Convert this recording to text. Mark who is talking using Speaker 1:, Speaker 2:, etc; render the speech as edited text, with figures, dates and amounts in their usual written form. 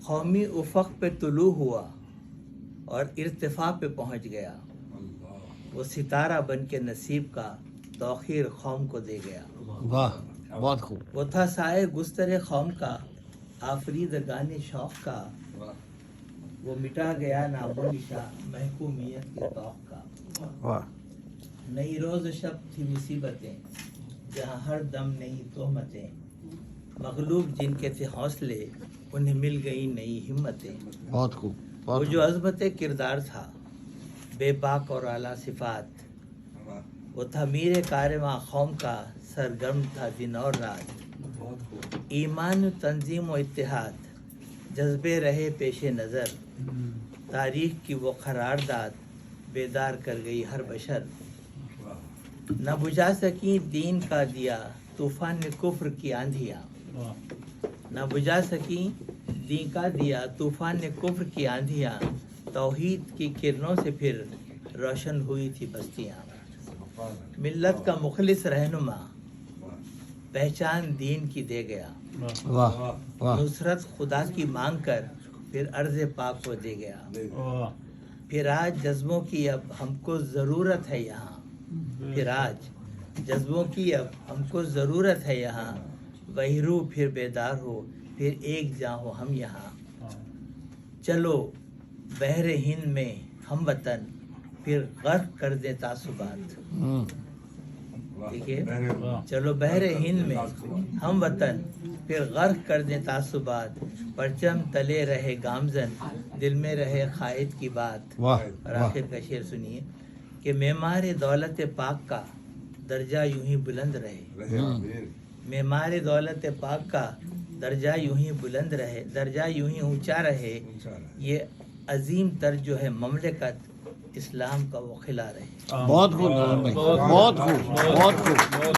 Speaker 1: قومی افق پہ طلوع ہوا اور ارتفاع پہ پہنچ گیا، وہ ستارہ بن کے نصیب کا توخیر قوم کو دے گیا۔
Speaker 2: واہ، بہت خوب۔
Speaker 1: وہ تھا سائے گستر قوم کا، آفریدگان شوق کا، وہ مٹا گیا نام و نشاں محکومیت کے طوق کا۔
Speaker 2: واہ،
Speaker 1: نئی روز شب تھی مصیبتیں، جہاں ہر دم نئی تہمتیں، مغلوب جن کے تھے حوصلے، انہیں مل گئی نئی ہمتیں۔
Speaker 2: بہت خوب،
Speaker 1: وہ
Speaker 2: بہت
Speaker 1: جو عظمت کردار تھا، بے باک اور اعلیٰ صفات، وہ تھا میر کارواں قوم کا، سرگرم تھا دن اور رات۔ ایمان و تنظیم و اتحاد، جذبے رہے پیش نظر، تاریخ کی وہ قرارداد، بیدار کر گئی ہر بشر۔ نہ بجھا سکی دین کا دیا، طوفان کفر کی آندھیاں، نہ بجھا سکی دین کا دیا، طوفان کفر کی آندھیاں، توحید کی کرنوں سے پھر روشن ہوئی تھی بستیاں۔ ملت کا مخلص رہنما، پہچان دین کی دے گیا،
Speaker 2: واہ، واہ،
Speaker 1: نصرت خدا کی مانگ کر پھر عرض پاک کو دے گیا۔ پھر آج جذبوں کی اب ہم کو ضرورت ہے یہاں، پھر آج جذبوں کی اب ہم کو ضرورت ہے یہاں، وہی روح پھر بیدار ہو، پھر ایک جاں ہو ہم یہاں۔ چلو بحر ہند میں ہم وطن، پھر غرق کر دیں تعصبات۔ ٹھیک ہے، چلو بحر ہند میں ہم وطن، پھر غرق کر دیں تعصبات، پرچم تلے رہے گامزن، دل میں رہے قائد کی بات۔
Speaker 2: واہ،
Speaker 1: اور آخر کا شعر سنیے کہ معمار دولت پاک کا درجہ یوں ہی بلند رہے، معمار دولت پاک کا درجہ یوں ہی بلند رہے، درجہ یوں ہی اونچا رہے، یہ عظیم تر جو ہے مملکت اسلام کا وہ خلا رہے۔
Speaker 2: بہت خوب، بہت خوب، بہت خوب۔